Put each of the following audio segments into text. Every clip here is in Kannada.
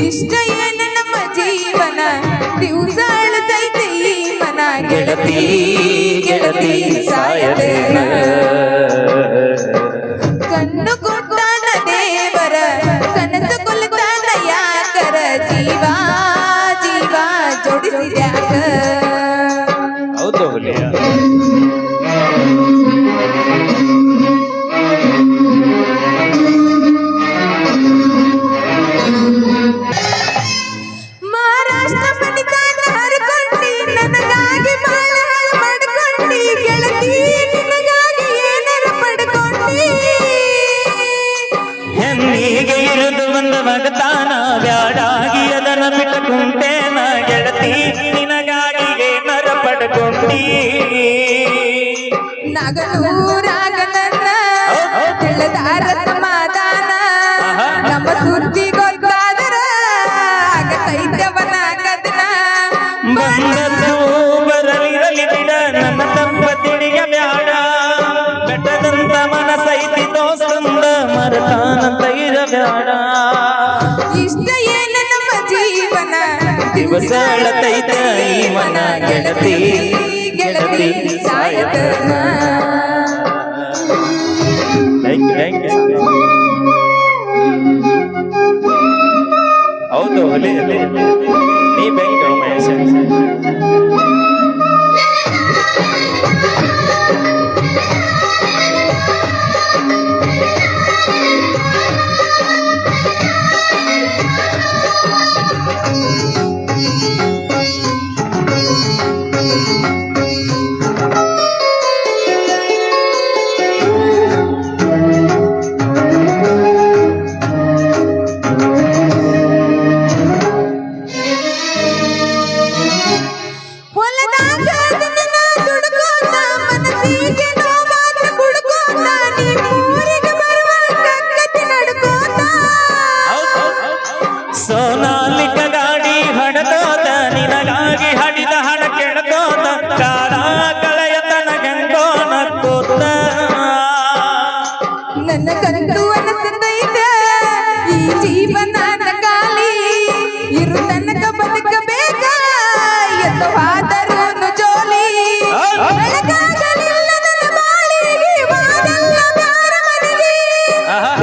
ಇಷ್ಟ ಏನ ನಮ್ಮ ಜೀವನ ದಿವಸ ಅಳತೈತೆ ಈ ಮನ ಗೆಳತಿ ಗೆಳತಿ ಸಾಯದೇನ ಕಣ್ಣು ಕೊಟ್ಟಾನ ದೇವರ ಕನಸು ಕೊಲ್ತಾನ ಯಾಕರ ಜೀವ ಜೀವ ಜೋಡಿಸಿದ್ಯಾಕ ಹೌದು ಹುಲಿಯ ಮಹಾರಾಷ್ಟ್ರ ಪಡಿತಾನ ಹರ್ಕೊಂಡಿ ನನಗಾಗಿ ಬಾಳ ಹಾಳು ಮಾಡ್ಕೊಂಡಿ ಗೆಳತಿ ನಿನಗಾಗಿ ಏನಾರ ಪಡ್ಕೊಂಡಿ ಹೆಣ್ಣಿಗೆ ಇರುದು ಒಂದು ಮಗತಾನ ಬ್ಯಾಡಾಗಿ ಅದನ್ನ ಬಿಟ್ಟುಕೊಂಡೇನ ಗೆಳತಿ ನಿನಗಾಗಿ ಏನರ ಪಡ್ಕೊಂಡಿ ನಗನೂರಾಗ ನನ್ನ ತಿಳಿದಾರ ಸಮಾಧಾನ ನಮ್ಮ ಸುದ್ದಿ ಗೊತ್ತಾದರ ಆಗತೈತ್ಯವನ ಕದನ ಬಂದದ್ದು ಬರಲಿರಲಿ ಬಿಡ ನನ್ನ ತಪ್ಪ ತಿಳಿಯ ಬ್ಯಾಡ ಬೆಟ್ಟದಂತ ಮನಸೈತಿ ದೋಸ್ತಂದ ಮರತಾನಂತ ಇರಬ್ಯಾಡ ಇಷ್ಟ ಏನ ನಮ್ಮ ಜೀವನ ದಿವಸ ಅಳತೈತ ಈ ಮನ ಗೆಳತಿ ಗೆಳತಿ ಸಾಯತನ ಹೌದು ಹುಲಿ ನೀ ಬೆಂಕ ಮಹೇಶ ಹೊಲದಾಗ ಅದನ್ನ ದುಡ್ಕೋತ ಮನಸ್ಸಿಗೆ ನೋವಾದ್ರ ಕುಡ್ಕೋತ ನೀ ಊರಿಗೆ ಬರುವಾಗ ಕತ್ತಿ ನಡ್ಕೋತ ಸೋನಾಲಿಕ ಗಾಡಿ ಹಡಕೋತ ನಿನಗಾಗಿ ಹಡಿದ ಹಣ ಕೆಡ್ಕೋತ ಕಾಲ ಕಳೆಯತನ ಗಂಗೋ ನಕ್ಕೋತ ನನಗಂತೂ ಅನಿಸ್ತೈತ ಈ ಜೀವನ ಖಾಲಿ ಇರು ತನಕ ಬದುಕಬೇಕ ಎತ್ತವಾದರೂ ಜೋಲಿ ಬೆಳಕಾಗಲಿಲ್ಲ ನನ್ನ ಬಾಳಿಗೆ ವಾದಲ್ಲ ಬ್ಯಾರ ಮನೆಗೆ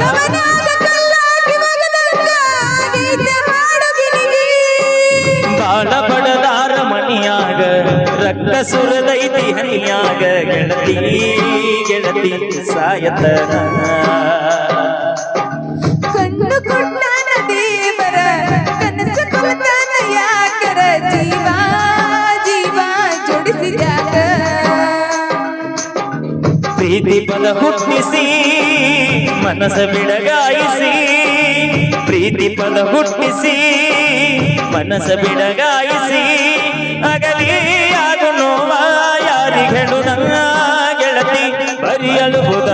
ಗಮನಾದ ಕಲ್ಲಾಗಿ ಒಗದಕ್ಕ ಆಗೈತೆ ಹಾಡು ಗಿಲಿಗಿ ಬಾಳ ಬಡದಾರ ಮನಿಯಾಗ ರಕ್ತ ಸುರದೈತಿ ಹನಿಯಾಗ ಗೆಳತಿ ಗೆಳತಿ ಸಾಯತನ ಕಣ್ಣು ಕೊಟ್ಟಾನ ದೇವರ ಕನಸು ಕೊಲ್ತಾನ ಯಾಕರ ಜೀವ ಜೀವ ಜೋಡಿಸಿದ್ಯಾಕ ಪ್ರೀತಿ ಪದ ಹುಟ್ಟಿಸಿ ಮನಸ ಬಿಡಗಾಯಿಸಿ ಪ್ರೀತಿ ಪದ ಹುಟ್ಟಿಸಿ ಮನಸ ಬಿಡಗಾಯಿಸಿ ಅಗಲಿ ಆಗು ನೋವ ಯಾರಿಗೆಳು ನನ್ನ ಗೆಳತಿ ಬರಿಯಲು ಬುಧ